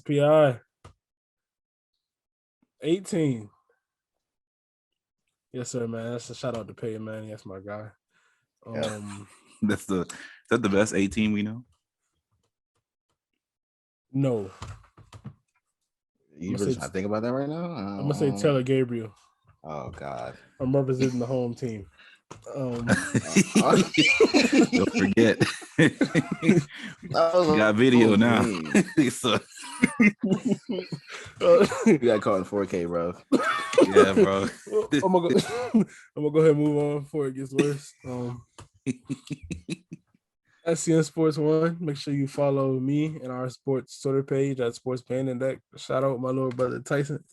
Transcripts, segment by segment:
SPI 18. Yes, sir, man. That's a shout out to Peyton, man. That's my guy. Is that the best 18 we know? No. You really trying to think about that right now? I'm gonna say Taylor Gabriel. Oh God. I'm representing the home team. Don't forget. You got video now. So. You got caught in 4K, bro. Yeah, bro. I'm gonna go ahead and move on before it gets worse. SCN Sports One. Make sure you follow me and our sports Twitter page at Sports Pain Index. Shout out my little brother Tyson.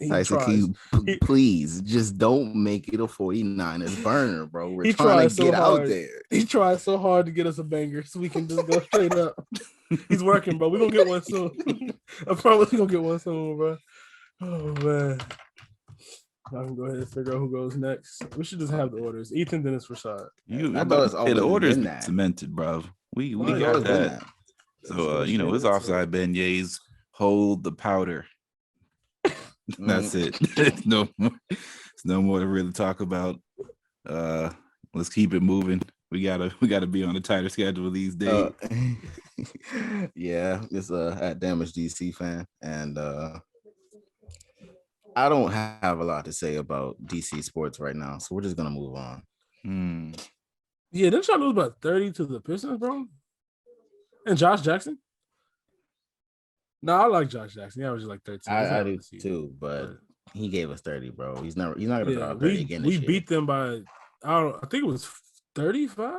Please just don't make it a 49ers burner, bro. We're he trying to get hard. out there. He tried so hard to get us a banger so we can just go straight up. He's working, bro. We're gonna get one soon. I promise we're gonna get one soon, bro. Oh man. I can go ahead and figure out who goes next. We should just have the orders. Ethan, Dennis, Rashad. I thought it's always the orders been that. cemented, bro. We got that. So it's offside beignets. Hold the powder. That's it. It's no more to really talk about. Let's keep it moving. We gotta be on a tighter schedule these days. Yeah, it's at Damage DC fan, and I don't have a lot to say about DC sports right now, so we're just gonna move on. Yeah, didn't y'all lose by 30 to the Pistons, bro? And Josh Jackson? No, I like Josh Jackson. Yeah, I was just like 13. I do too, but he gave us 30, bro. He's not gonna throw out 30 again. We beat them by I think it was 35.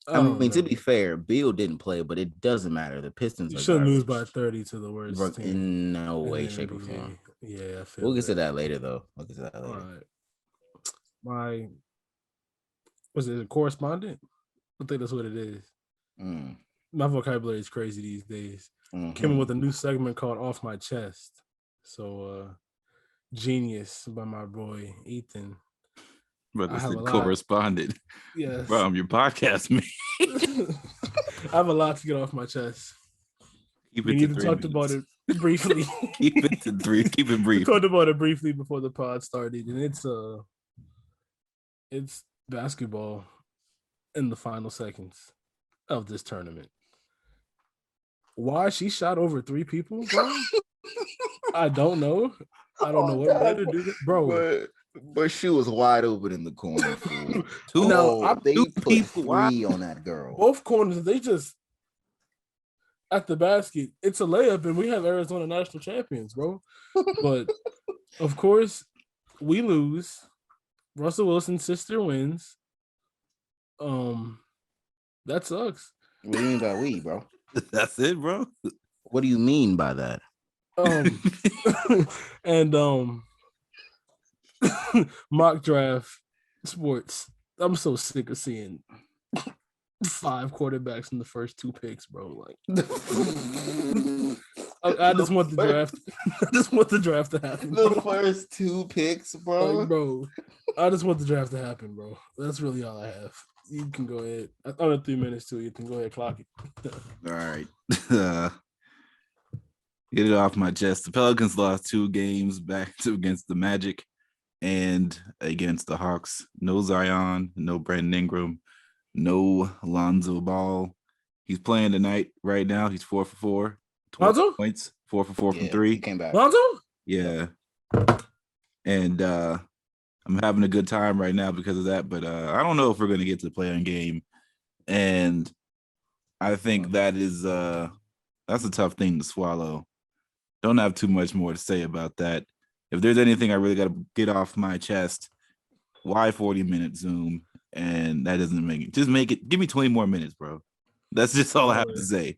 I mean, to be fair, Beal didn't play, but it doesn't matter. The Pistons shouldn't lose by 30 to the worst team. In no way, shape, or form. Yeah, we'll get to that later, though. All right. Was it a correspondent? I think that's what it is. My vocabulary is crazy these days. Came in with a new segment called Off My Chest. So, Genius by my boy Ethan. But this is correspondent. Yes. Bro, I'm your podcast man. I have a lot to get off my chest. We even talked about it briefly. Keep it to 3. Keep it brief. We talked about it briefly before the pod started, and it's basketball in the final seconds of this tournament. Why she shot over 3 people, bro? I don't know. I don't know what way to do that, bro. But she was wide open in the corner. They put 3 on that girl. Both corners, they just at the basket. It's a layup, and we have Arizona national champions, bro. But of course, we lose. Russell Wilson's sister wins. That sucks. What do you mean by we, bro? That's it, bro. What do you mean by that? And mock draft sports. I'm so sick of seeing 5 quarterbacks in the first 2 picks, bro. Like, I just want the draft. I just want the draft to happen. The first 2 picks, bro. Like, bro, I just want the draft to happen, bro. That's really all I have. You can go ahead. Under 3 minutes too. You can go ahead, clock it. All right. Get it off my chest. The Pelicans lost 2 games against the Magic and against the Hawks. No Zion, no Brandon Ingram, no Lonzo Ball. He's playing tonight right now. He's 4 for 4. 12 points. 4 for 4 from 3. He came back. Lonzo? Yeah. And I'm having a good time right now because of that, but I don't know if we're going to get to the play-in game. And I think that's a tough thing to swallow. Don't have too much more to say about that. If there's anything I really got to get off my chest, why 40-minute Zoom? And that doesn't make it. Just make it. Give me 20 more minutes, bro. That's just all I have to say.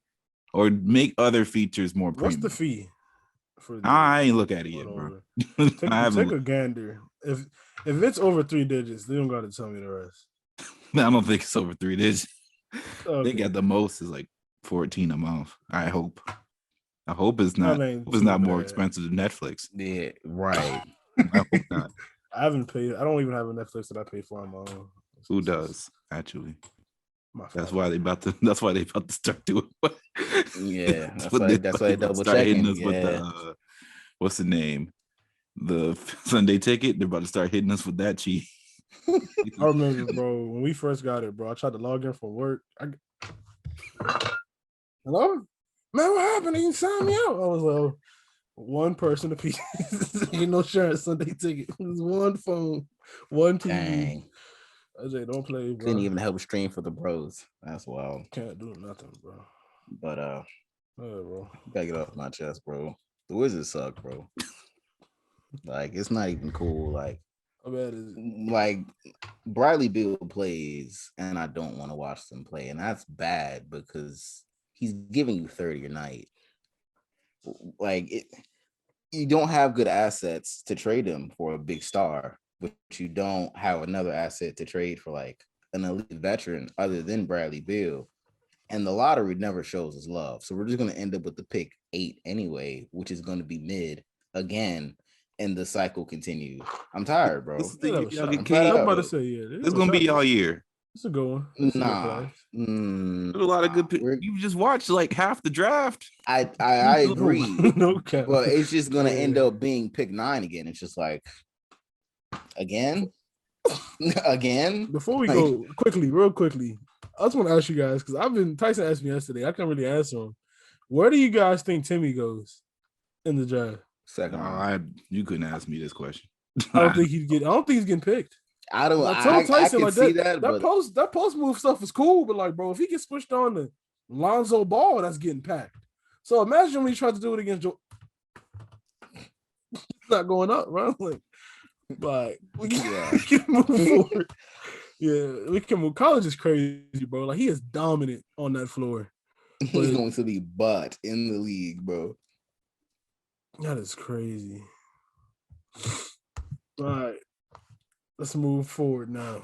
Or make other features more premium. What's the fee? I ain't look at it yet, bro. Take a gander. If it's over 3 digits, they don't got to tell me the rest. I don't think it's over 3 digits. Okay. They got the most is like 14 a month. I hope it's not. It's not more expensive than Netflix. Yeah, right. I hope not. I haven't paid. I don't even have a Netflix that I pay for on my own. Who does actually? That's why they about to. That's why they about to start doing. Yeah, that's why they double checking. Us with the what's the name? The Sunday ticket. They're about to start hitting us with that cheat. I remember, bro, when we first got it, bro. I tried to log in from work. Hello, man, what happened? You signed me out. I was like, one person apiece. Ain't no insurance Sunday ticket. It was one phone, one TV. Dang. I was like, don't play, bro. Couldn't even help stream for the bros. That's wild. Can't do nothing, bro. But bro. Gotta get off my chest, bro. The Wizards suck, bro. Like, it's not even cool. Like, how bad is it? Like, Bradley Beal plays, and I don't want to watch them play, and that's bad because he's giving you 30 a night. Like, you don't have good assets to trade him for a big star, but you don't have another asset to trade for like an elite veteran other than Bradley Beal. And the lottery never shows us love. So we're just going to end up with the pick 8 anyway, which is going to be mid again. And the cycle continues. I'm tired, bro. I'm about to say, yeah. This is going to be all year. It's a good one. Nah. There's a lot of good picks. You just watched like half the draft. I agree. No cap. But it's just going to end up being pick 9 again. It's just like, again? Again? Before we go, real quickly, I just want to ask you guys, because Tyson asked me yesterday. I can't really answer him. Where do you guys think Timmy goes in the draft? Second. You couldn't ask me this question. I don't think he's getting picked. I told Tyson I can like see that post move stuff is cool, but like, bro, if he gets pushed on the Lonzo Ball, that's getting packed. So imagine when he tried to do it against Joe. It's not going up, bro. Like we can move forward. Yeah, we can move. College is crazy, bro. Like, he is dominant on that floor. He's going to be butt in the league, bro. That is crazy. All right. Let's move forward now.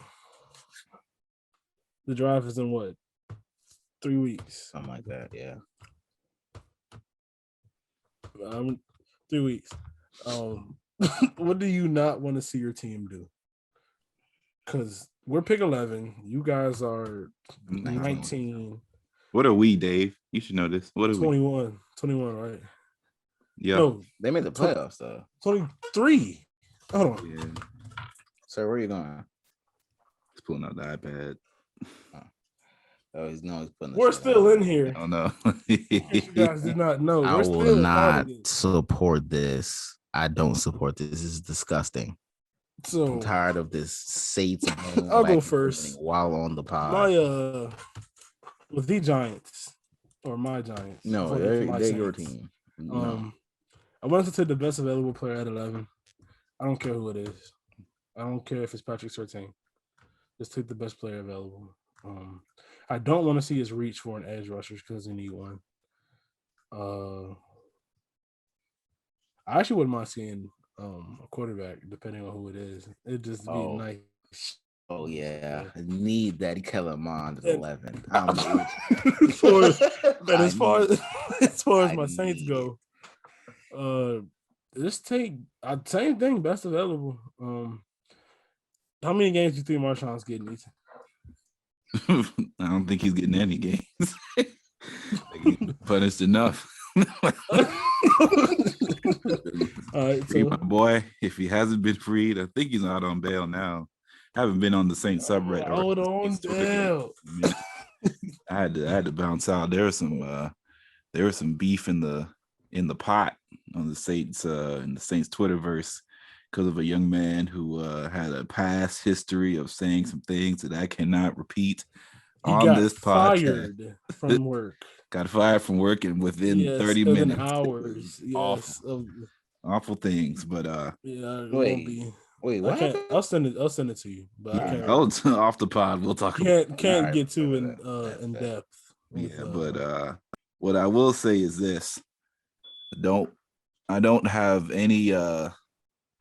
The draft is in what? 3 weeks. Something like that, yeah. 3 weeks. What do you not want to see your team do? Because we're pick 11. You guys are 19. What are we, Dave? You should know this. What are 21. We? 21, right? Yeah. No, they made the playoffs, though. 23. Hold on. Yeah. So where are you going? He's pulling out the iPad. He's putting. We're still in here. I don't know. You guys did not know. I will not support this. I don't support this. This is disgusting. So I'm tired of this Satan. I'll go first. While on the pod. My with the Giants or my Giants. No, they're your team. No. I wanted to take the best available player at 11. I don't care who it is. I don't care if it's Patrick Surtain. Just take the best player available. I don't want to see us reach for an edge rusher because we need one. I actually wouldn't mind seeing a quarterback, depending on who it is. It'd just be nice. Oh yeah, I need that Kellen Mond at 11. As far as my Saints go, just take same thing, best available. How many games do you think Marshawn's getting, Ethan? I don't think he's getting any games. He's punished enough. All right, free my boy. If he hasn't been freed, I think he's out on bail now. I haven't been on the Saints subreddit. On bail. I had to bounce out. There was some beef in the pot on the Saints in the Saints Twitterverse because of a young man who had a past history of saying some things that I cannot repeat on this podcast. Fired from work. Got fired from work and within 30 minutes. Hours. Yes. Awful things, but Wait, what? I'll send it to you. But I can't. Off the pod, we'll talk about can't get too in depth. But what I will say is this. I don't have any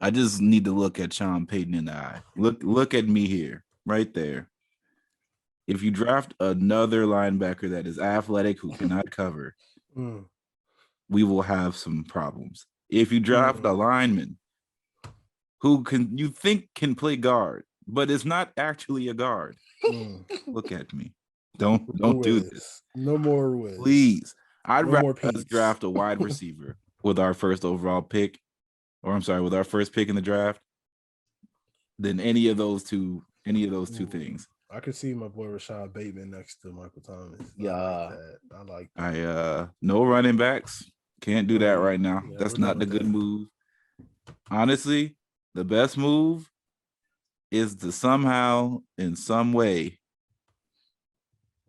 I just need to look at Sean Payton in the eye. Look at me here, right there. If you draft another linebacker that is athletic who cannot cover, we will have some problems. If you draft a lineman who you think can play guard, but is not actually a guard, look at me. Don't do this. No more Ruiz. Please. I'd No rather more us Pete's. draft a wide receiver with our first overall pick, with our first pick in the draft, than any of those two things. I could see my boy Rashad Bateman next to Michael Thomas. Yeah. I like that. No running backs. Can't do that right now. Yeah, that's not the good move. Honestly, the best move is to somehow, in some way,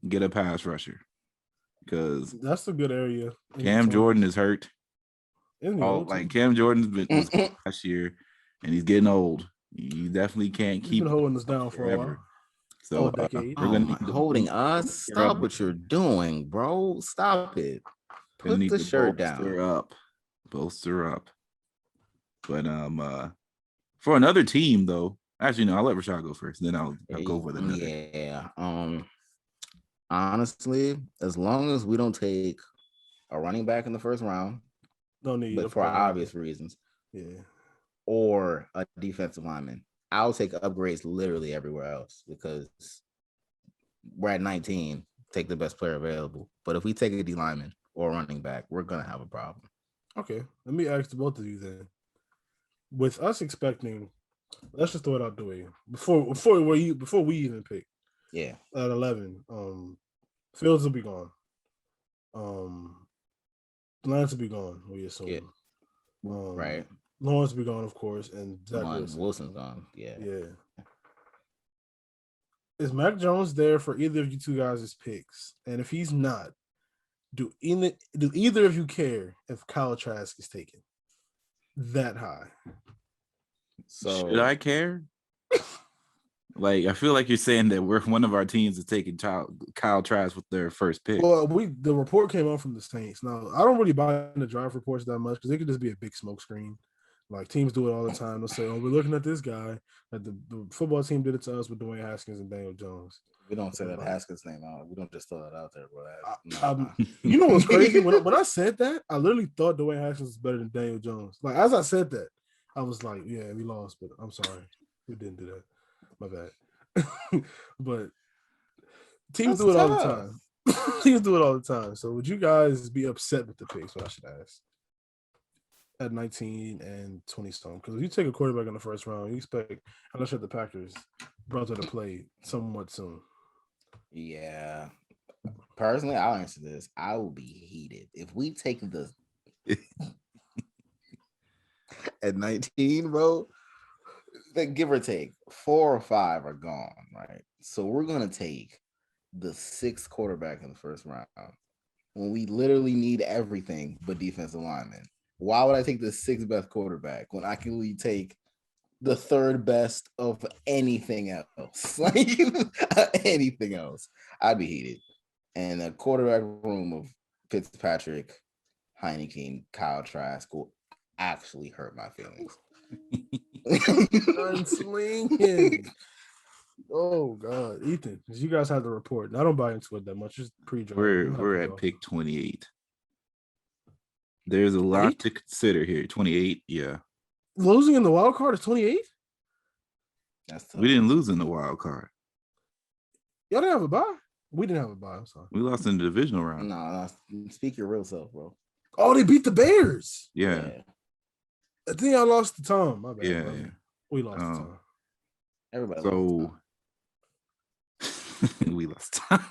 get a pass rusher. Because that's a good area. Cam Jordan is hurt. Cam Jordan's been last year, and he's getting old. You definitely can't keep been holding us down for a while. So decade. we're gonna holding us. Stop what you're doing, bro. Stop it. Put the shirt down. Bolster up. But for another team though, actually no, I'll let Rashad go first. Then I'll go with another. Yeah. Honestly, as long as we don't take a running back in the first round, no need, but for obvious reasons, or a defensive lineman, I'll take upgrades literally everywhere else because we're at 19. Take the best player available. But if we take a D lineman or a running back, we're gonna have a problem. Okay, let me ask both of you then. With us expecting, let's just throw it out the way before we even pick. Yeah, at 11, Fields will be gone. Lance will be gone. We assume. Yeah. Right. Lawrence will be gone, of course, and Zach Wilson's gone. Yeah. Is Mac Jones there for either of you two guys' picks? And if he's not, do either of you care if Kyle Trask is taken that high? So should I care? I feel like you're saying that one of our teams is taking Kyle Trask with their first pick. Well, the report came out from the Saints. Now, I don't really buy into draft reports that much because it could just be a big smoke screen. Like teams do it all the time. They'll say, "Oh, we're looking at this guy." Like the football team did it to us with Dwayne Haskins and Daniel Jones. We don't say that Haskins name out. We don't just throw that out there, bro. You know what's crazy? When I said that, I literally thought Dwayne Haskins was better than Daniel Jones. Like as I said that, I was like, "Yeah, we lost, but I'm sorry, we didn't do that. My bad." But teams do it all the time. Teams do it all the time. So would you guys be upset with the picks? What I should ask. At 19 and 20 stone, because if you take a quarterback in the first round, you expect, unless you're the Packers, brother to play somewhat soon. Yeah. Personally, I'll answer this. I will be heated if we take the at 19, bro. Give or take 4 or 5 are gone, right? So we're gonna take the 6th quarterback in the first round when we literally need everything but defensive linemen. Why would I take the 6th best quarterback when I can only take the 3rd best of anything else? Like anything else, I'd be heated. And a quarterback room of Fitzpatrick, Heineken, Kyle Trask will actually hurt my feelings. Unslinging. Oh God, Ethan, you guys have the report. I don't buy into it that much. Just pre-draft. We're at pick 28. There's a lot to consider here. 28, yeah. Losing in the wild card is 28. That's tough. We didn't lose in the wild card. Y'all didn't have a bye. We didn't have a bye. I'm sorry. We lost in the divisional round. No, speak your real self, bro. Oh, they beat the Bears. Yeah. I think y'all lost to Tom. My bad. Yeah. We lost to Tom. Everybody. So we lost time.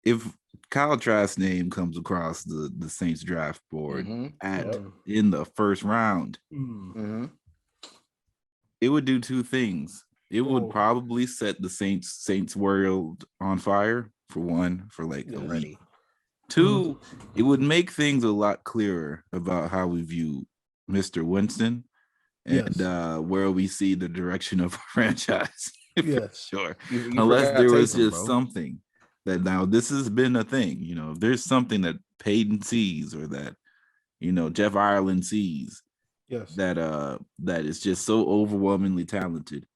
If Kyle Trask's name comes across the Saints draft board in the first round, it would do 2 things. It would probably set the Saints world on fire for one, for like a week. 2, it would make things a lot clearer about how we view Mr. Winston and where we see the direction of our franchise. Yes, sure. Unless there was just something that now this has been a thing, if there's something that Peyton sees or that, Jeff Ireland sees, that is just so overwhelmingly talented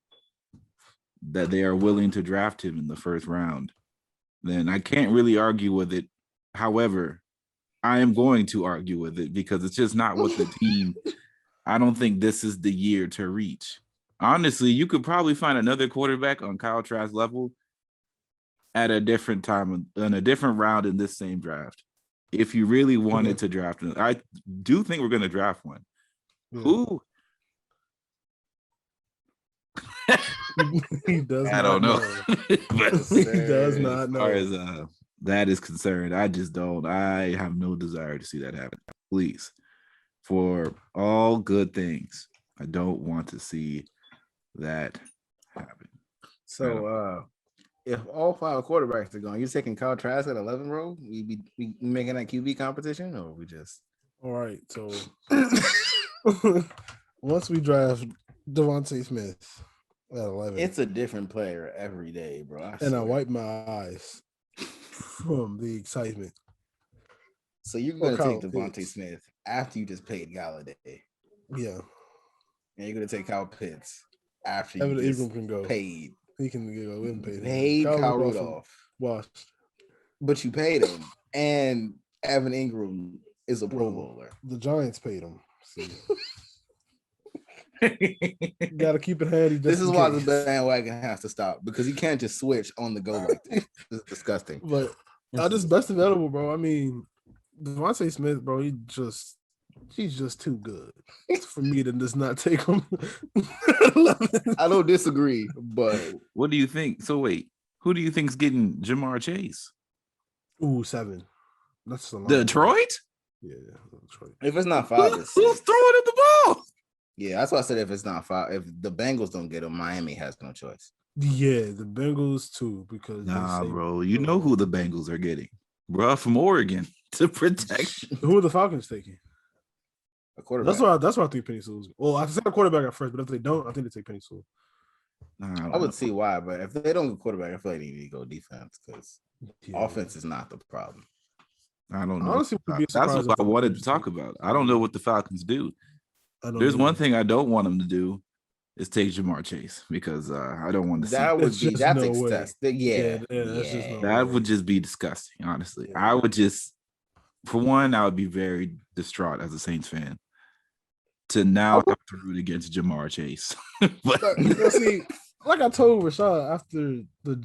that they are willing to draft him in the first round, then I can't really argue with it. However, I am going to argue with it because it's just not what the team, I don't think this is the year to reach. Honestly, you could probably find another quarterback on Kyle Trask's level at a different time in a different round in this same draft. If you really wanted to draft him, I do think we're going to draft one. Yeah. Who? He does. I don't know. But he does not know. As far as that is concerned, I just don't. I have no desire to see that happen. Please, for all good things, I don't want to see that happen. So, if all 5 quarterbacks are going, you taking Kyle Trask at 11 row? We be making that QB competition, or we just all right? So once we draft Devontae Smith at 11, it's a different player every day, bro. I wipe my eyes from the excitement. So you're going to take Devontae Smith after you just paid Galladay, yeah, and you're going to take Kyle Pitts after Evan you just Ingram can go. Paid. He can go and pay. Paid Kyle Rudolph. Washed. But you paid him, and Evan Ingram is a Pro Bowler. The Giants paid him. Got to keep it handy. This is why the bandwagon has to stop, because you can't just switch on the go like this. It's disgusting. But this best available, bro. I mean, Devontae Smith, bro. He's just too good for me to just not take him. I don't disagree, but what do you think? So wait, who do you think's getting Jamar Chase? Ooh, 7. That's the Detroit. Yeah, Detroit. If it's not 5, who's throwing at the ball? Yeah, that's why I said if it's not 5, if the Bengals don't get him, Miami has no choice. Yeah, the Bengals too, because bro, you know who the Bengals are getting, bro, from Oregon to protect. Who are the Falcons taking? A quarterback. That's why I think Penny Sewell's. Well, I said a quarterback at first, but if they don't, I think they take Penny Sewell. I would see why, but if they don't go quarterback, I feel like they need to go defense, because offense is not the problem. I don't know. Honestly, that's what I wanted to talk about. I don't know what the Falcons do. There's one thing I don't want them to do is take Jamar Chase, because I don't want to see that. Would be that's excessive. Yeah. That would just be disgusting. Honestly, I would just, for one, I would be very distraught as a Saints fan to now have to root against Jamar Chase. But see, like I told Rashad after the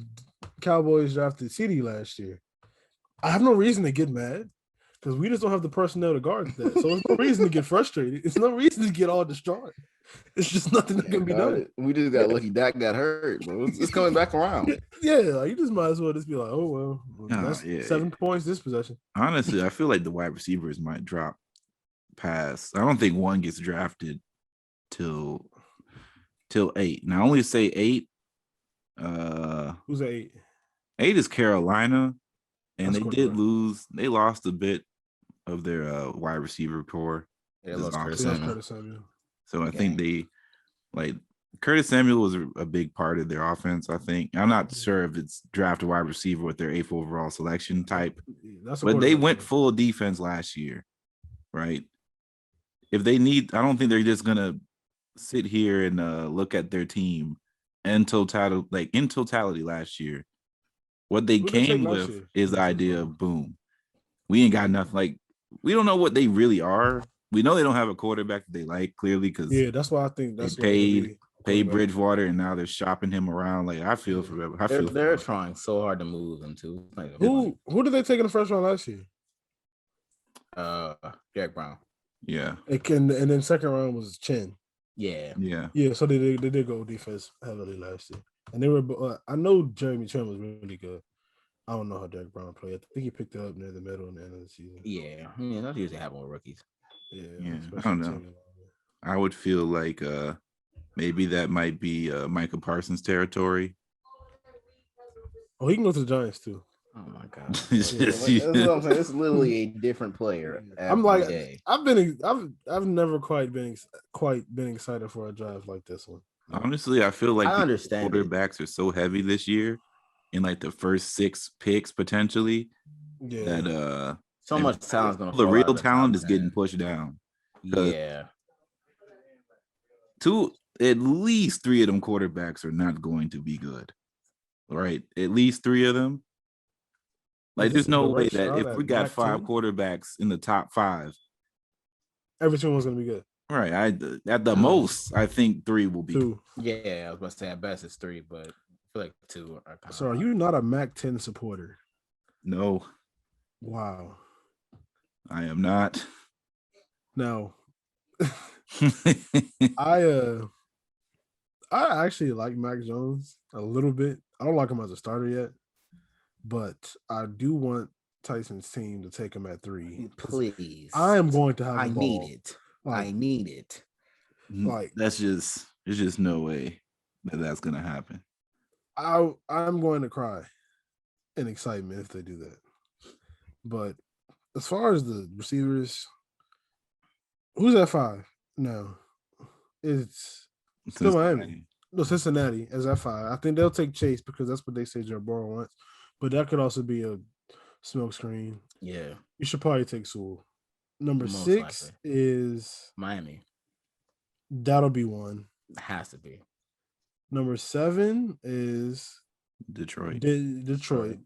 Cowboys drafted CD last year, I have no reason to get mad, because we just don't have the personnel to guard that. So there's no reason to get frustrated. It's no reason to get all distraught. It's just nothing that can be done. We just got lucky Dak got hurt, bro. It's coming back around. Yeah, like, you just might as well just be like, oh, well, that's 7 points this possession. Honestly, I feel like the wide receivers might drop past. I don't think one gets drafted till 8. Now, I only say 8. Who's 8? 8 is Carolina, and they lost a bit of their wide receiver core. They lost Curtis Samuel. So I think Curtis Samuel was a big part of their offense. I think I'm not sure if it's draft a wide receiver with their 8th overall selection type, but they went full defense last year, right? If they need, I don't think they're just gonna sit here and look at their team in totality last year. What they came with is the idea of boom. We ain't got nothing. Like, we don't know what they really are. We know they don't have a quarterback that they like, clearly, because that's why I think that's they paid Bridgewater, and now they're shopping him around. Like, I feel for them. They're trying so hard to move him too. Who did they take in the first round last year? Jack Brown. Yeah. And then second round was Chin. Yeah. So they did go defense heavily last year, and they were. I know Jeremy Chin was really good. I don't know how Jack Brown played. I think he picked it up near the middle and the end of the season. Yeah, that's usually happen with rookies. Yeah, I don't know. I would feel like maybe that might be Micah Parsons' territory. Oh, he can go to the Giants too. Oh my god! That's what I'm saying. It's literally a different player. I'm like, I've never quite been excited for a draft like this one. Honestly, I feel like I understand quarterbacks are so heavy this year, in like the first 6 picks potentially. Yeah. That so much talent's gonna. The real talent is getting pushed down. Yeah. At least 3 of them quarterbacks are not going to be good. Right? At least 3 of them. Like, there's no way that if we got 5 quarterbacks in the top 5, every single one's gonna be good. Right. At the most, I think 3 will be 2. Yeah, I was about to say at best it's 3, but I feel like 2 are kind So are you not a Mac-10 supporter? No. Wow. I am not. Now, I actually like Mac Jones a little bit. I don't like him as a starter yet, but I do want Tyson's team to take him at 3. Please. I am going to have I the ball. need it. I need it. Like there's just no way that's gonna happen. I'm going to cry in excitement if they do that. But as far as the receivers, who's at 5 now? It's still Miami. No, Cincinnati as at 5. I think they'll take Chase because that's what they say Joe Burrow wants. But that could also be a smoke screen. Yeah. You should probably take Sewell. Number Most 6 likely. is Miami. That'll be 1. It has to be. Number 7 is Detroit. Detroit.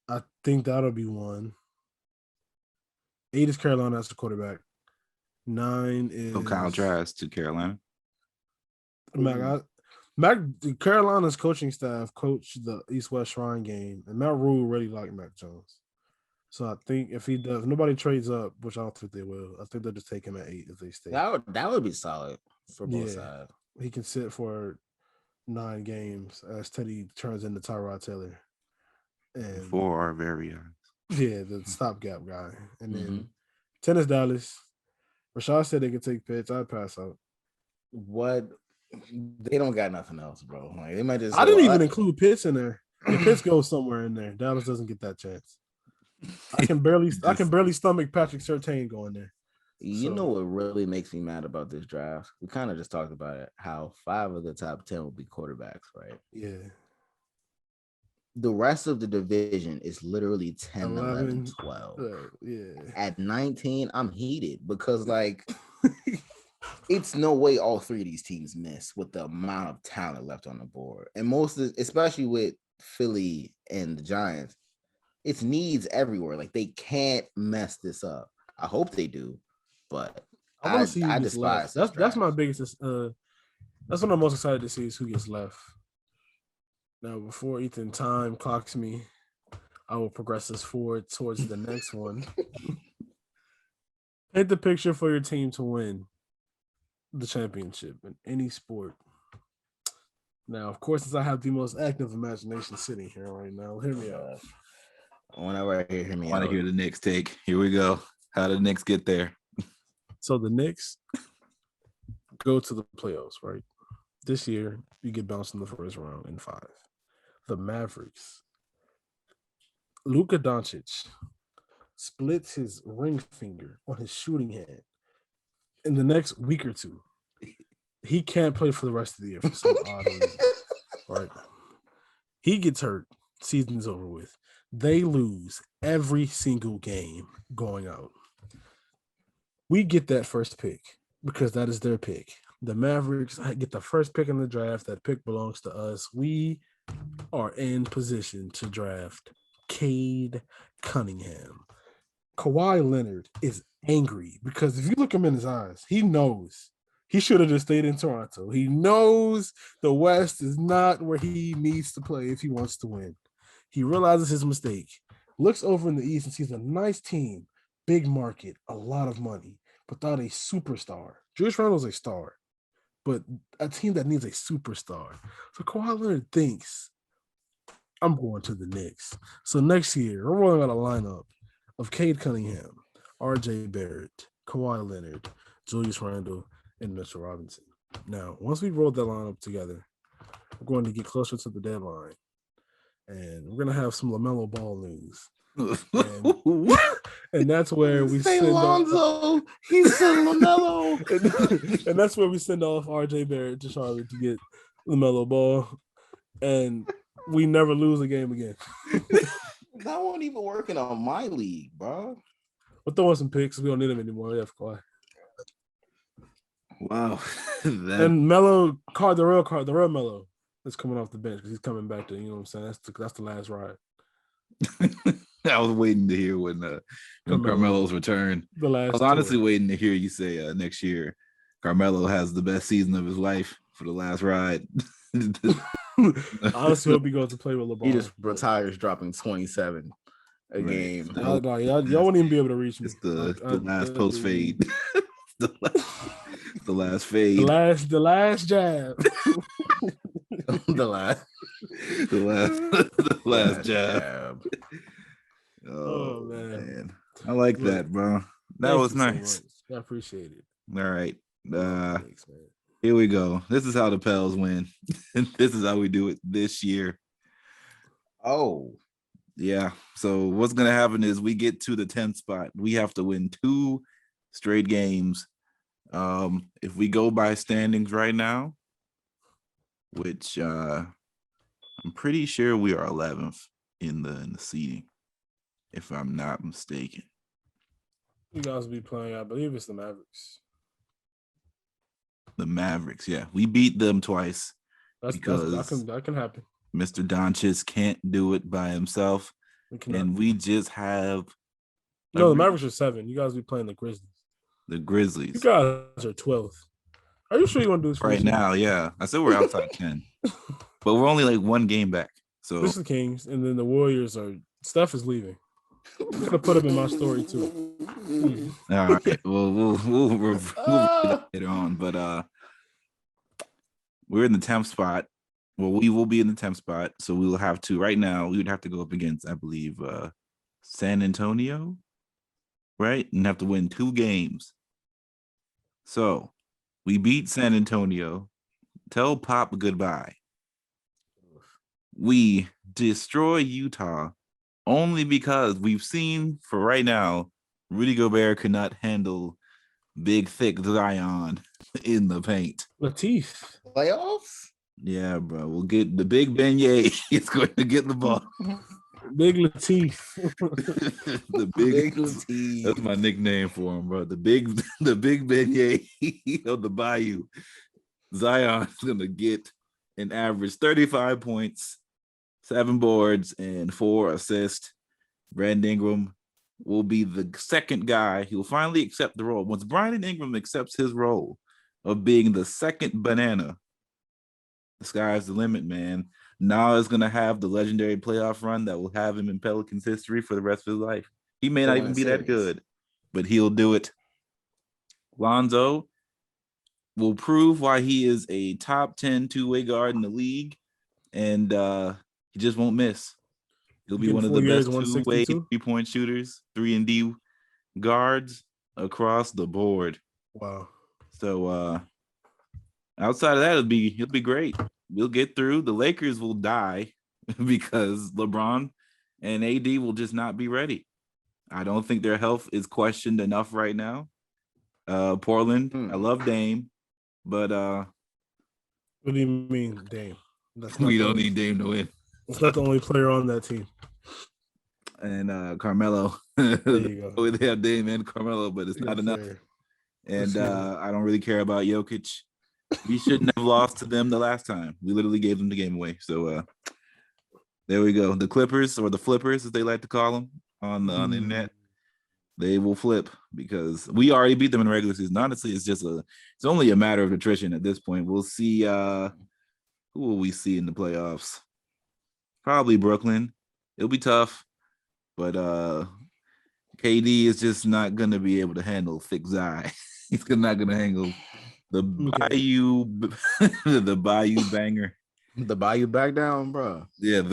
I think that'll be 1. 8 is Carolina as the quarterback. 9 is Kyle Trask to Carolina. Carolina's coaching staff coached the East-West Shrine game, and Matt Rule really liked Mac Jones. So I think if nobody trades up, which I don't think they will, I think they'll just take him at 8 if they stay. That would be solid for both sides. He can sit for 9 games as Teddy turns into Tyrod Taylor. And for our very eyes. Yeah, the stopgap guy. And then 10 is Dallas. Rashad said they could take Pitts. I'd pass out. What? They don't got nothing else, bro. Like they might just. I didn't even include Pitts in there. If Pitts goes somewhere in there, Dallas doesn't get that chance. I can barely stomach Patrick Surtain going there. You know what really makes me mad about this draft? We kind of just talked about it. How 5 of the top 10 will be quarterbacks, right? Yeah. The rest of the division is literally 10, 11 12. Yeah. At 19, I'm heated because like it's no way all 3 of these teams miss with the amount of talent left on the board. And especially with Philly and the Giants, it's needs everywhere. Like they can't mess this up. I hope they do, but I despise this that's my biggest that's what I'm most excited to see is who gets left. Now, before Ethan time clocks me, I will progress us forward towards the next one. Paint the picture for your team to win the championship in any sport. Now, of course, since I have the most active imagination sitting here right now, hear me out. Whenever I hear me, I want to hear the Knicks take. Here we go. How did the Knicks get there? So the Knicks go to the playoffs, right? This year, you get bounced in the first round in 5. The Mavericks. Luka Doncic splits his ring finger on his shooting hand in the next week or 2. He can't play for the rest of the year for some odd reason. Right? He gets hurt. Season's over with. They lose every single game going out. We get that first pick because that is their pick. The Mavericks get the first pick in the draft. That pick belongs to us. We are in position to draft Cade Cunningham. Kawhi Leonard is angry because if you look him in his eyes, he knows he should have just stayed in Toronto. He knows the West is not where he needs to play if he wants to win. He realizes his mistake, looks over in the East and sees a nice team, big market, a lot of money, without a superstar. Julius Randle's a star, but a team that needs a superstar. So Kawhi Leonard thinks, I'm going to the Knicks. So next year, we're rolling out a lineup of Cade Cunningham, RJ Barrett, Kawhi Leonard, Julius Randle, and Mitchell Robinson. Now, once we roll that lineup together, we're going to get closer to the deadline. And we're going to have some LaMelo Ball news. And that's where we send Lonzo. He said LaMelo. And that's where we send off RJ Barrett to Charlotte to get LaMelo Ball. And we never lose a game again. That won't even working on my league, bro. We're throwing some picks. We don't need them anymore. Yeah, Kawhi. Wow. And Melo, the real Melo is coming off the bench because he's coming back to, you know what I'm saying? That's the last ride. I was waiting to hear when Carmelo's return. I was honestly waiting to hear you say next year Carmelo has the best season of his life for the last ride. I honestly hope he goes to play with LeBron. He just retires dropping 27 a game. Y'all wouldn't even be able to reach me. It's the last post fade. the last fade. The last jab. the last jab. Oh man. I like that, bro. That was nice. So I appreciate it. All right. Thanks, man. Here we go. This is how the Pels win. This is how we do it this year. Oh. Yeah. So what's going to happen is we get to the 10th spot. We have to win 2 straight games. If we go by standings right now, which I'm pretty sure we are 11th in the seeding, if I'm not mistaken. You guys will be playing, I believe it's the Mavericks. The Mavericks, yeah. We beat them twice. That can happen. Mr. Doncic can't do it by himself. And we just have... No, the Mavericks are 7. You guys will be playing the Grizzlies. The Grizzlies. You guys are 12th. Are you sure you want to do this right now? Yeah. I said we're outside 10. But we're only like 1 game back. So this is the Kings, and then the Warriors are... Steph is leaving. I'm going to put him in my story, too. All right. Well, we'll later on. But we're in the 10th spot. Well, we will be in the 10th spot. So we will have to, right now, we would have to go up against, I believe, San Antonio, right? And have to win 2 games. So we beat San Antonio. Tell Pop goodbye. We destroy Utah only because we've seen for right now, Rudy Gobert cannot handle big, thick Zion in the paint. Latif. Playoffs? Yeah, bro. We'll get the big Beignet is going to get the ball. Big Latif. The big Latif. That's my nickname for him, bro. The big Beignet of the Bayou. Zion's gonna get an average 35 points, 7 boards, and 4 assists. Brandon Ingram will be the second guy. He will finally accept the role. Once Brandon Ingram accepts his role of being the second banana, the sky's the limit, man. Now is gonna have the legendary playoff run that will have him in Pelicans history for the rest of his life. He may not even be that good, but he'll do it. Lonzo will prove why he is a top 10 two-way guard in the league, and he just won't miss. He'll be one of the best two-way three-point shooters, 3-and-D guards across the board. Wow. So outside of that, he'll be great. We'll get through. The Lakers will die because LeBron and AD will just not be ready. I don't think their health is questioned enough right now. Portland, I love Dame, but what do you mean, Dame? We don't need Dame to win. It's not the only player on that team. And Carmelo. There you go. They have Dame and Carmelo, but it's not enough. And I don't really care about Jokic. We shouldn't have lost to them the last time. We literally gave them the game away. So there we go. The Clippers, or the Flippers, as they like to call them on the internet, they will flip because we already beat them in the regular season. Honestly, it's only a matter of attrition at this point. We'll see who will we see in the playoffs? Probably Brooklyn. It'll be tough, but KD is just not going to be able to handle thick Zai. He's not going to handle the Bayou, the Bayou banger. The Bayou back down, bro. Yeah,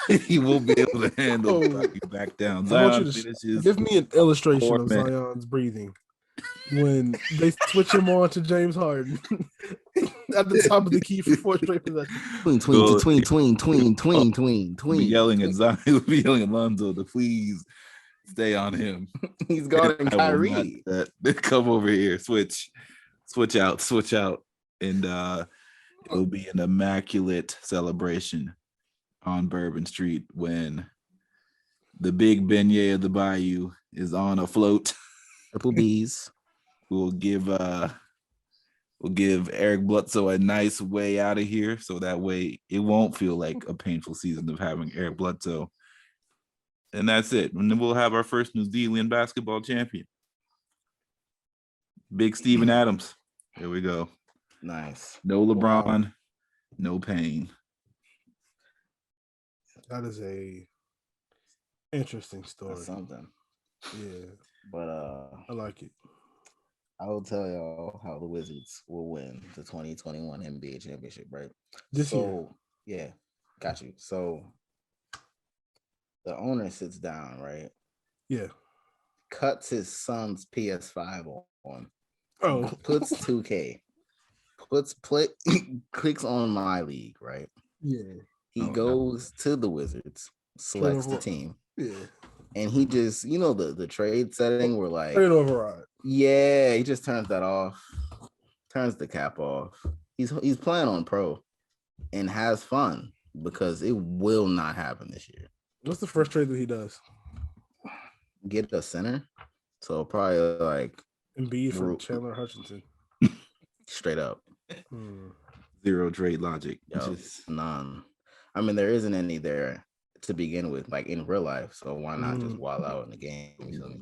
he won't be able to handle Bayou back down. Zion give me an illustration of Zion's breathing when they switch him on to James Harden at the top of the key for 4 straight possessions. Tween. Yelling at Zion, he'll be yelling at Lonzo to please stay on him. He's guarding Kyrie. Come over here, switch out, and it'll be an immaculate celebration on Bourbon Street when the big beignet of the Bayou is on a float. Triple B's. We'll give Eric Bledsoe a nice way out of here, so that way it won't feel like a painful season of having Eric Bledsoe. And that's it. And then we'll have our first New Zealand basketball champion, Big Steven Adams. Here we go. Nice. No LeBron, no pain. That is a interesting story. That's something. Yeah. But I like it. I will tell y'all how the Wizards will win the 2021 NBA championship, right? This year. Yeah, got you. So the owner sits down, right? Yeah. Cuts his son's PS5 on. Oh. Puts 2K. Clicks on My League, right? Yeah. He goes to the Wizards, selects the team. Yeah. And he just, the trade setting where like trade override. Yeah, he just turns that off, turns the cap off. He's playing on pro and has fun because it will not happen this year. What's the first trade that he does? Get a center. So probably like Embiid from Chandler Hutchinson. Straight up. Zero trade logic. Just none. I mean, there isn't any there to begin with, like in real life. So why not just wild out in the game? You feel me?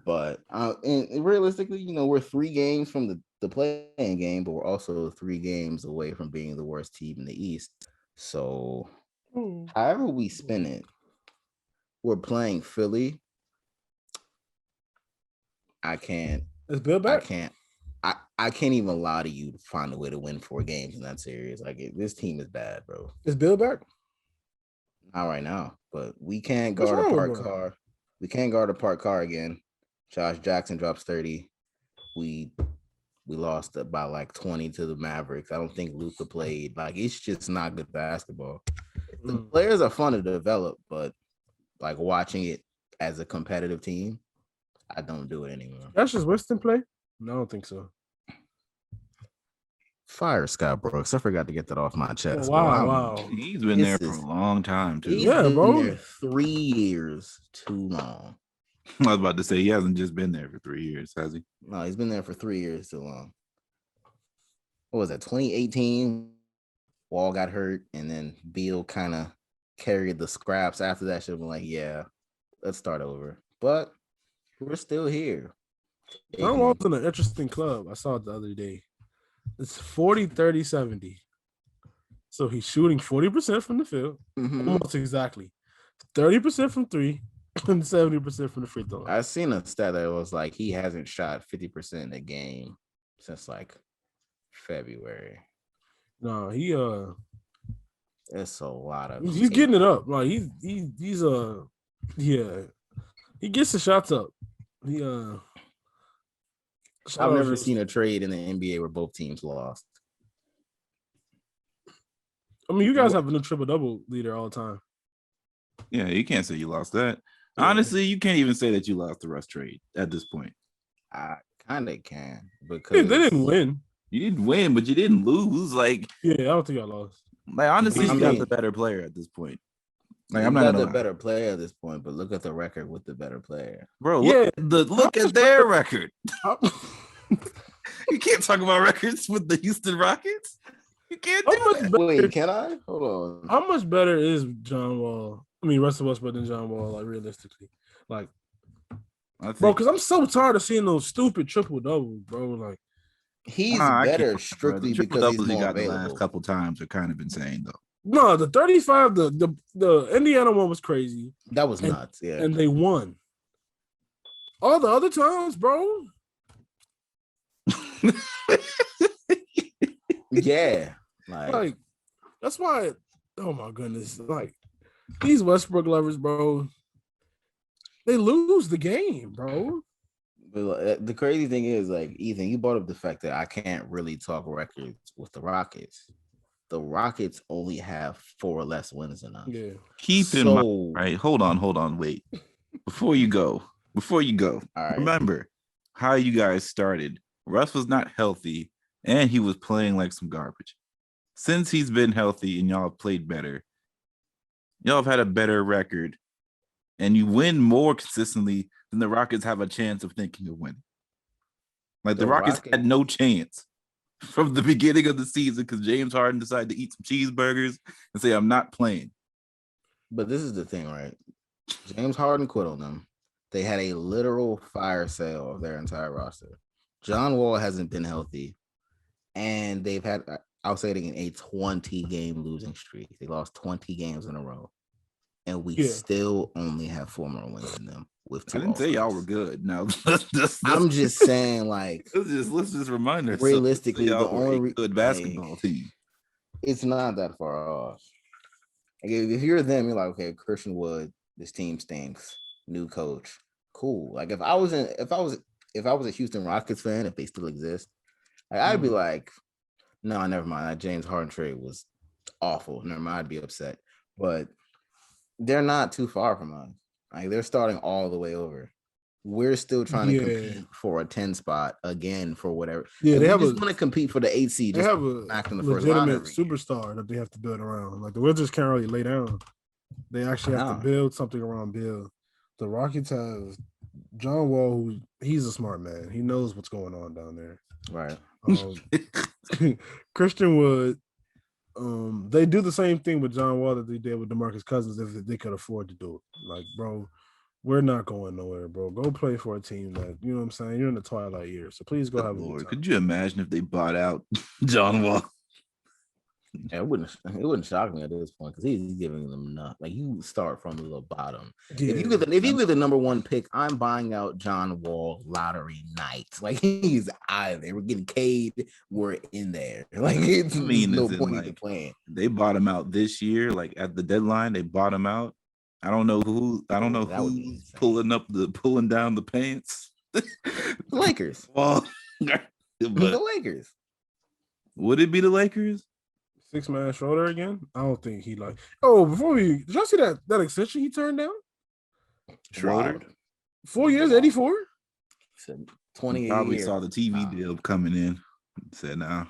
But and realistically, we're 3 games from the playing game, but we're also 3 games away from being the worst team in the East. So however we spin it, we're playing Philly. I can't. Is Bill back? I can't even lie to you to find a way to win 4 games in that series. Like this team is bad, bro. Is Bill back? Not right now, but we can't guard a park car. We can't guard a park car again. Josh Jackson drops 30. We lost by like 20 to the Mavericks. I don't think Luka played. Like it's just not good basketball. The players are fun to develop, but like watching it as a competitive team, I don't do it anymore. That's just Winston play? No, I don't think so. Fire Scott Brooks. I forgot to get that off my chest. Wow. He's been there for a long time, too. He's been there 3 years too long. I was about to say, he hasn't just been there for 3 years, has he? No, he's been there for 3 years too long. What was that, 2018? Wall got hurt, and then Beal kind of carried the scraps after that. Should have been like, yeah, let's start over. But we're still here. John Wall's in an interesting club. I saw it the other day. It's 40, 30, 70. So he's shooting 40% from the field, almost exactly. 30% from 3 and 70% from the free throw. I seen a stat that was like he hasn't shot 50% in a game since like February. No, he it's a lot of. He's getting it up. Like he's yeah, he gets the shots up. I've never seen a trade in the NBA where both teams lost. I mean, you guys have a new triple-double leader all the time. Yeah, you can't say you lost that. Yeah. Honestly, you can't even say that you lost the Russ trade at this point. I kind of can because they didn't win. You didn't win, but you didn't lose. Like, yeah, I don't think I lost. Like, honestly, you got the better player at this point. Like, I'm not the better player at this point, but look at the record with the better player, bro. Look at their record. You can't talk about records with the Houston Rockets. You can't do that. Wait, can I? Hold on. How much better is John Wall? I mean, Russell Westbrook than John Wall, like realistically. Like, bro, because I'm so tired of seeing those stupid triple doubles, bro. Like, he's better strictly because he's more available. The last couple times are kind of insane, though. No, the 35, the Indiana one was crazy. That was nuts, yeah. And they won. All the other times, bro. Yeah. Like, that's why, oh my goodness. Like, these Westbrook lovers, bro, they lose the game, bro. But the crazy thing is, like, Ethan, you brought up the fact that I can't really talk records with the Rockets. The Rockets only have 4 less wins than us. Yeah. Keep in mind, right? Hold on, wait. Before you go, all right. Remember how you guys started. Russ was not healthy, and he was playing like some garbage. Since he's been healthy and y'all have played better, y'all have had a better record, and you win more consistently than the Rockets have a chance of thinking of winning. Like, the Rockets had no chance from the beginning of the season because James Harden decided to eat some cheeseburgers and say, I'm not playing. But this is the thing, right? James Harden quit on them. They had a literal fire sale of their entire roster. John Wall hasn't been healthy. and they've had, I'll say it again, a 20-game losing streak. They lost 20 games in a row, and we still only have 4 more wins than them. With 2 I didn't say y'all were good. No, I'm just saying, like, let's just remind ourselves. Realistically, the only good basketball team. It's not that far off. Like, if you're them, you're like, okay, Christian Wood, this team stinks. New coach, cool. Like, if I was a Houston Rockets fan, if they still exist, like, I'd be like, no, never mind. That James Harden trade was awful. Never mind, I'd be upset. But they're not too far from us. Like, they're starting all the way over. We're still trying to compete for a 10 spot again for whatever. Yeah, they just want to compete for the 8 seed. They have a legitimate superstar that they have to build around. Like, the Wizards can't really lay down. They actually have to build something around Bill. The Rockets have John Wall, he's a smart man. He knows what's going on down there. Right. Christian Wood, they do the same thing with John Wall that they did with DeMarcus Cousins if they could afford to do it. Like, bro, we're not going nowhere, bro. Go play for a team that, you know what I'm saying? You're in the twilight years, so please go have a good time. Could you imagine if they bought out John Wall? Yeah, it wouldn't shock me at this point because he's giving them nothing. Like, you start from the bottom. Yeah. If you get the number 1 pick, I'm buying out John Wall lottery night. Like, he's out of there. We're getting Cade. We're in there. Like, it's no point in playing. They bought him out this year. Like, at the deadline, they bought him out. I don't know who's pulling down the pants. The Lakers. Well, the Lakers. Would it be the Lakers? 6-man Schroeder again? I don't think he like. Oh, did y'all see that extension he turned down? Schroeder, 4 years, 84. 20. Probably saw the TV deal coming in. Said nah.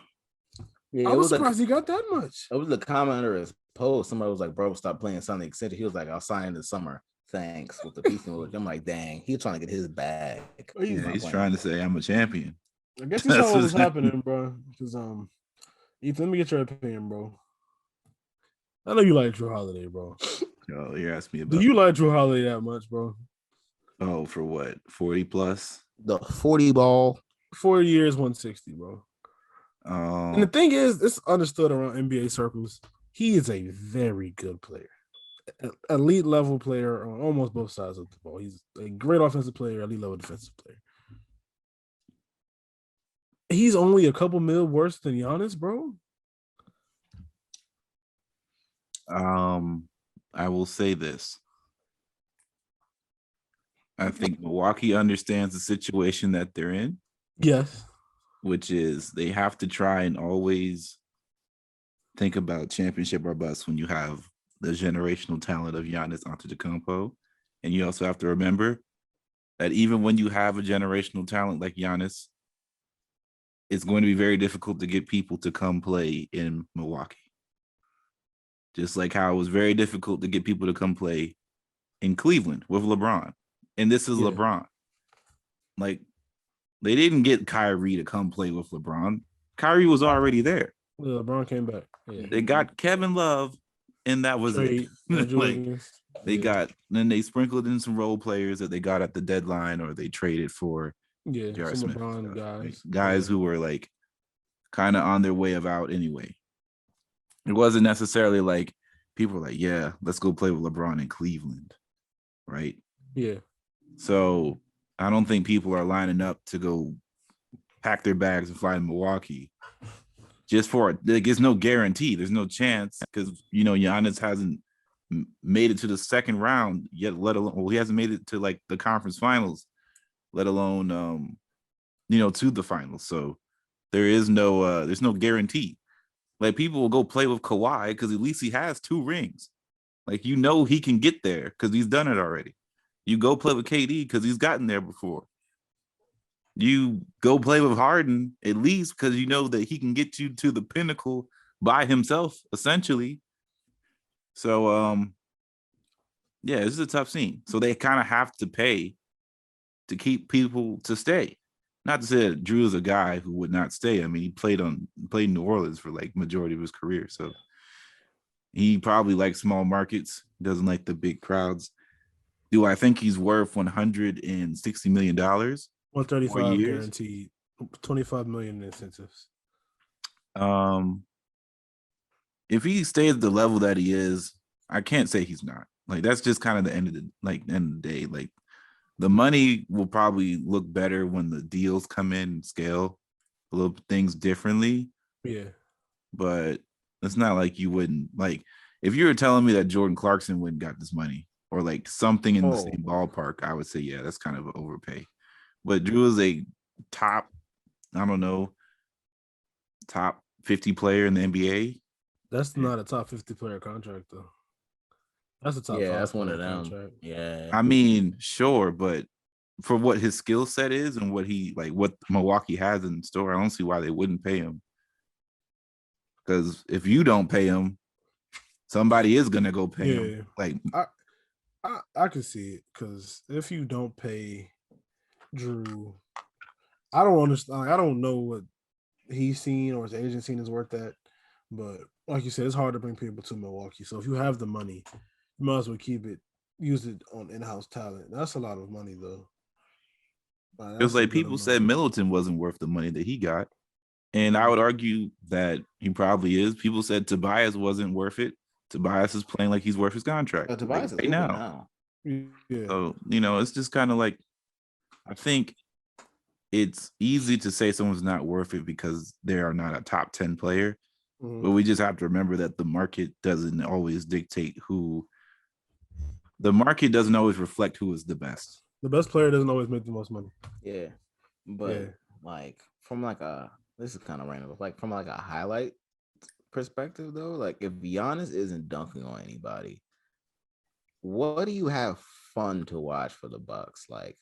Yeah, I was surprised he got that much. It was the commenter's post. Somebody was like, "Bro, stop playing Sunday extension." He was like, "I'll sign in the summer. Thanks." With the piece and I'm like, "Dang, he's trying to get his bag." He's trying to say I'm a champion. I guess that's what was happening, bro. Because Ethan, let me get your opinion, bro. I know you like Drew Holiday, bro. Oh, you're asking me about. Do you like Drew Holiday that much, bro? Oh, for what? 40 plus? The 40 ball. 4 years, 160, bro. And the thing is, it's understood around NBA circles. He is a very good player, elite level player on almost both sides of the ball. He's a great offensive player, elite level defensive player. He's only a couple mil worse than Giannis, bro. I will say this. I think Milwaukee understands the situation that they're in. Yes. Which is they have to try and always think about championship or bust when you have the generational talent of Giannis Antetokounmpo. And you also have to remember that even when you have a generational talent like Giannis, it's going to be very difficult to get people to come play in Milwaukee. Just like how it was very difficult to get people to come play in Cleveland with LeBron. And this is LeBron. Like, they didn't get Kyrie to come play with LeBron. Kyrie was already there. LeBron came back. Yeah. They got Kevin Love, and that was it. Like, then they sprinkled in some role players that they got at the deadline or they traded for. Yeah, some LeBron guys who were like kind of on their way of out anyway. It wasn't necessarily like people were like, yeah, let's go play with LeBron in Cleveland, right? Yeah. So I don't think people are lining up to go pack their bags and fly to Milwaukee just for it. Like, there's no guarantee. There's no chance because, you know, Giannis hasn't made it to the second round yet, let alone, he hasn't made it to like the conference finals, let alone, to the finals. So there's no guarantee. Like, people will go play with Kawhi because at least he has 2 rings. Like, he can get there because he's done it already. You go play with KD because he's gotten there before. You go play with Harden at least because you know that he can get you to the pinnacle by himself, essentially. So, this is a tough scene. So they kind of have to pay to keep people to stay. Not to say that Drew is a guy who would not stay. I mean, he played in New Orleans for like majority of his career. So he probably likes small markets, doesn't like the big crowds. Do I think he's worth $160 million? 135 guaranteed, $25 million in incentives. If he stays at the level that he is, I can't say he's not. Like that's just kind of the end of the day. Like the money will probably look better when the deals come in and scale a little things differently. Yeah. But it's not like you wouldn't like if you were telling me that Jordan Clarkson wouldn't got this money or like something in the same ballpark, I would say, yeah, that's kind of an overpay. But Drew is a top, I don't know, top 50 player in the NBA. That's not a top 50 player contract though. That's a top 5. That's one of them. Contract. Yeah. I mean, sure, but for what his skill set is and what what Milwaukee has in store, I don't see why they wouldn't pay him. Because if you don't pay him, somebody is gonna go pay him. Like I can see it because if you don't pay Drew, I don't understand. I don't know what he's seen or his agent seen is worth that. But like you said, it's hard to bring people to Milwaukee. So if you have the money, you might as well keep it, use it on in-house talent. That's a lot of money though. It was like people said Middleton wasn't worth the money that he got. And I would argue that he probably is. People said Tobias wasn't worth it. Tobias is playing like he's worth his contract. Tobias right is now. Yeah. So, it's just kind of like, I think it's easy to say someone's not worth it because they are not a top 10 player. Mm-hmm. But we just have to remember that the market doesn't always dictate the market doesn't always reflect who is the best. The best player doesn't always make the most money. Yeah. But from this is kind of random, but like from like a highlight perspective though, like if Giannis isn't dunking on anybody, what do you have fun to watch for the Bucks? Like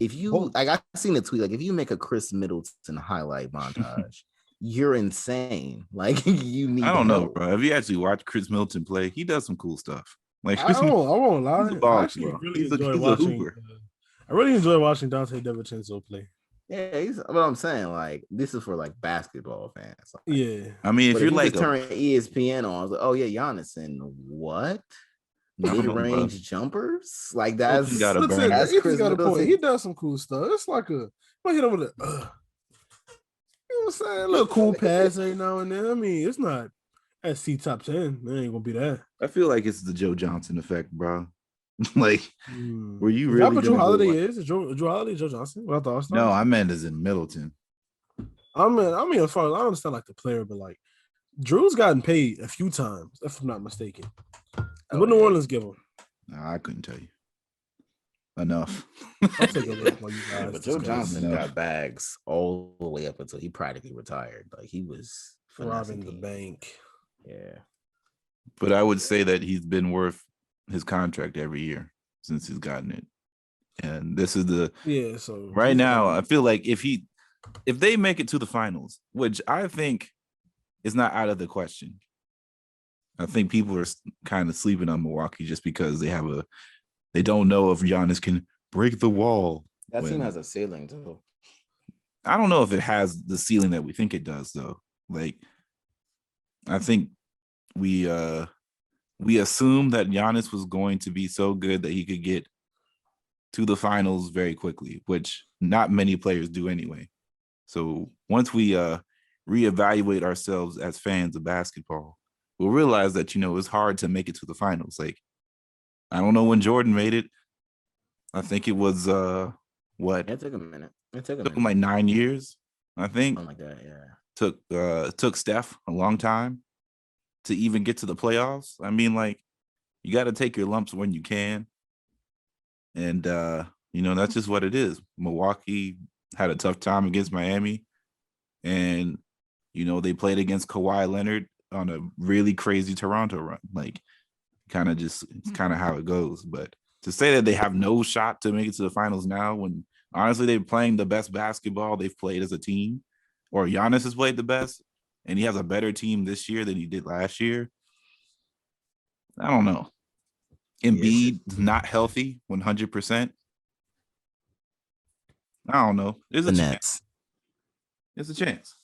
if you I've seen a tweet, like if you make a Chris Middleton highlight montage, you're insane. Like you need I don't know, bro. Have you actually watched Chris Middleton play? He does some cool stuff. Like I won't lie. I actually really enjoy watching. I really enjoy watching Dante DiVincenzo play. Yeah, what I'm saying, like this is for like basketball fans. Like, yeah, I mean, if you're like turn ESPN on, like, oh yeah, Giannis and what mid-range jumpers? Like that's got a point. He does some cool stuff. It's like I hit him with a, you know what I'm saying? A little cool pass every now and then. I mean, it's not SC top 10. It ain't gonna be that. I feel like it's the Joe Johnson effect, bro. Like, were you really? That's what Drew Holiday is? Is Drew Holiday, Joe Johnson? What I thought. No, I meant as in Middleton. I mean, as far as I understand, like the player, but like Drew's gotten paid a few times, if I'm not mistaken. What New Orleans give him? No, I couldn't tell you. Enough. I'll take a look while you guys. But Joe Johnson got bags all the way up until he practically retired. Like he was robbing the bank. Yeah. But I would say that he's been worth his contract every year since he's gotten it. And this is so right now, I feel like if they make it to the finals, which I think is not out of the question. I think people are kind of sleeping on Milwaukee just because they don't know if Giannis can break the wall. That team has a ceiling too. I don't know if it has the ceiling that we think it does though. Like I think we assumed that Giannis was going to be so good that he could get to the finals very quickly, which not many players do anyway. So once we reevaluate ourselves as fans of basketball, we'll realize that, it's hard to make it to the finals. Like, I don't know when Jordan made it. I think it was what? It took a minute. It took him like 9 years, I think. Something like that, yeah. Took Steph a long time to even get to the playoffs. I mean, like, you got to take your lumps when you can. And, that's just what it is. Milwaukee had a tough time against Miami. And, they played against Kawhi Leonard on a really crazy Toronto run. Like, it's kind of how it goes. But to say that they have no shot to make it to the finals now, when honestly they're playing the best basketball they've played as a team, or Giannis has played the best, and he has a better team this year than he did last year. I don't know. Embiid not healthy 100%. I don't know. There's a chance. There's a chance.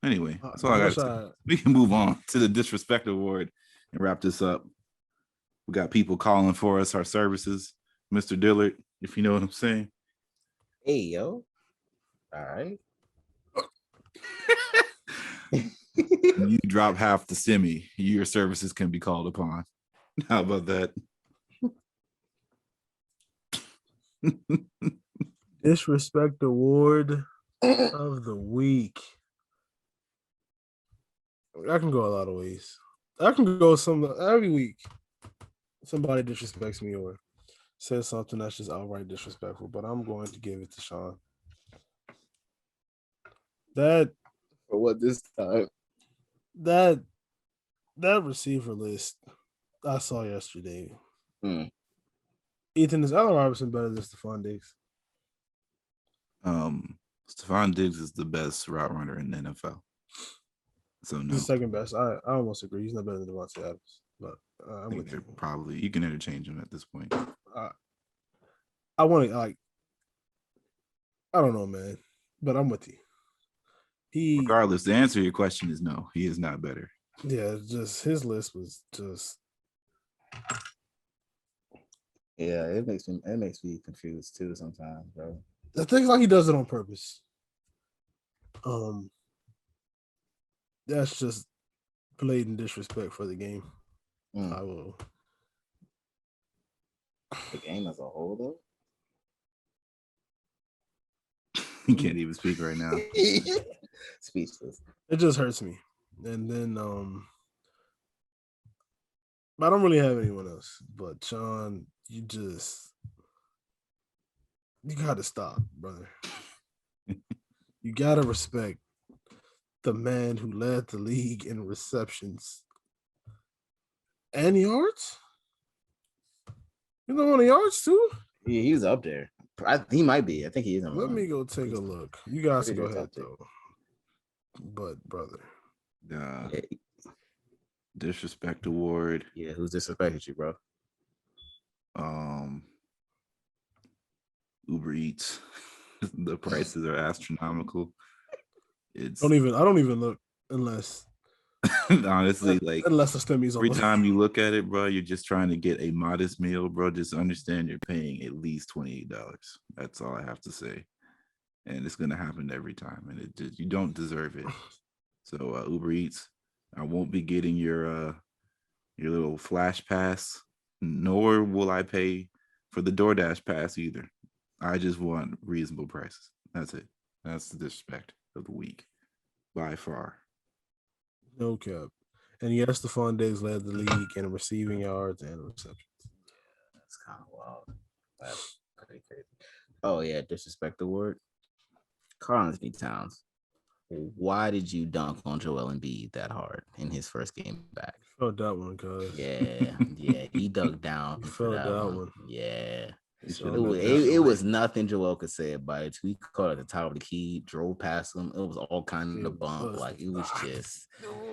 Anyway, that's all I got to say. We can move on to the disrespect award and wrap this up. We got people calling for us, our services. Mr. Dillard, if you know what I'm saying. Hey, yo. All right. You drop half the semi, your services can be called upon. How about that? Disrespect award of the week. I can go a lot of ways. I can go every week. Somebody disrespects me or says something that's just outright disrespectful, but I'm going to give it to Sean. That For what this time? That receiver list I saw yesterday. Ethan, is Allen Robinson better than Stephon Diggs? Stephon Diggs is the best route runner in the NFL. So no, he's the second best. I almost agree. He's not better than Devontae Adams, but I'm with you. Probably you can interchange him at this point. I want to I don't know, man, but I'm with you. Regardless, the answer to your question is no. He is not better. Yeah, just his list was just. Yeah, it makes me confused too sometimes, bro. I think like he does it on purpose. That's just blatant disrespect for the game. I will. The game as a whole, though. He can't even speak right now. Speechless. It just hurts me. And then I don't really have anyone else. But Sean, you gotta stop, brother. You gotta respect the man who led the league in receptions and yards. You know, on the yards too. Yeah, he was up there. He might be. I think he is. Let me go take a look. You guys can go ahead though. But brother, disrespect award. Yeah, who's disrespected you, bro? Uber Eats. The prices are astronomical. I don't even look unless honestly, like unless the stimmies every time you look at it, bro, you're just trying to get a modest meal, bro. Just understand you're paying at least $28. That's all I have to say. And it's gonna happen every time, and you don't deserve it. So Uber Eats, I won't be getting your little flash pass, nor will I pay for the DoorDash pass either. I just want reasonable prices. That's it. That's the disrespect of the week by far. No cap. And yes, Stephon Diggs led the league in receiving yards and receptions. That's kind of wild. That's pretty crazy. Oh yeah, disrespect award. Karl-Anthony Towns. Why did you dunk on Joel Embiid that hard in his first game back? Felt that one, cuz. Yeah, he dug down for that one. Yeah. It was nothing Joel could say about it. He caught at the top of the key, drove past him. It was all kind of bump. Like it was just,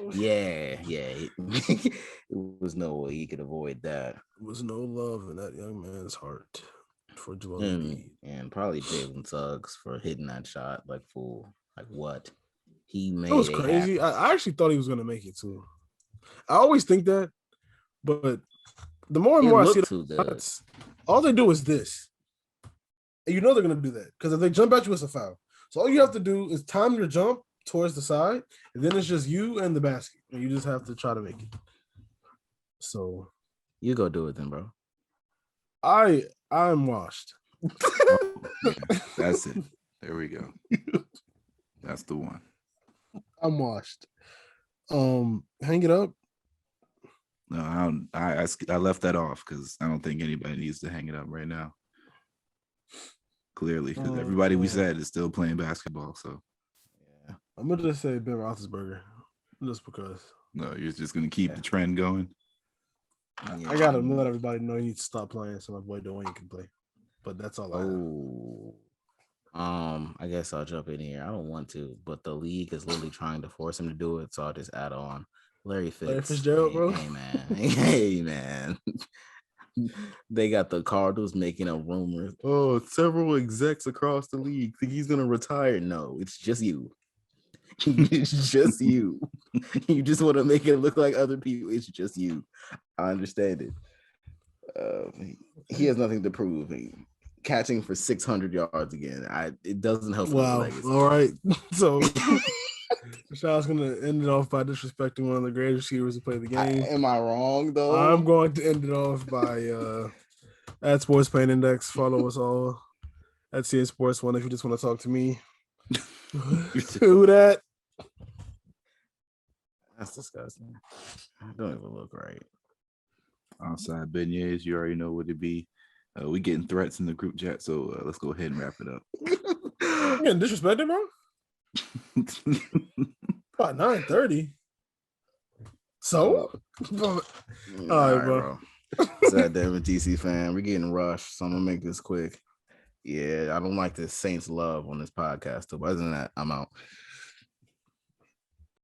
it was no way he could avoid that. There was no love in that young man's heart for Joel Embiid. And probably Jalen Suggs for hitting that shot like fool. Like what? He made it was crazy. I actually thought he was gonna make it too. I always think that, but the more and more I see the all they do is this. And you know they're going to do that because if they jump at you, it's a foul. So all you have to do is time your jump towards the side, and then it's just you and the basket. And you just have to try to make it. So you go do it then, bro. I'm washed. That's it. There we go. That's the one. I'm washed. Hang it up. No, I left that off because I don't think anybody needs to hang it up right now. Clearly, because everybody we said is still playing basketball. So, yeah, I'm gonna just say Ben Roethlisberger, just because. No, you're just gonna keep the trend going. I gotta let everybody know you need to stop playing so my boy Dwayne can play. But that's all I have. I guess I'll jump in here. I don't want to, but the league is literally trying to force him to do it, so I'll just add on. Larry Fitzgerald, bro. Hey man. They got the Cardinals making a rumor. Oh, several execs across the league think he's gonna retire. No, it's just you. It's just you. You just want to make it look like other people. It's just you. I understand it. He has nothing to prove. Catching for 600 yards again. It doesn't help. Wow. All right. So Rashad's gonna end it off by disrespecting one of the greatest receivers to play the game. Am I wrong though? I'm going to end it off by at Sports Pain Index. Follow us all at CN Sports One if you just want to talk to me. Who that? That's disgusting. I don't even look right. Outside beignets, you already know what it be. We getting threats in the group chat, so let's go ahead and wrap it up. You getting disrespected, bro? About 9:30. So, all right, bro. Sad damn DC fan. We're getting rushed, so I'm gonna make this quick. Yeah, I don't like this Saints love on this podcast. So other than that, I'm out.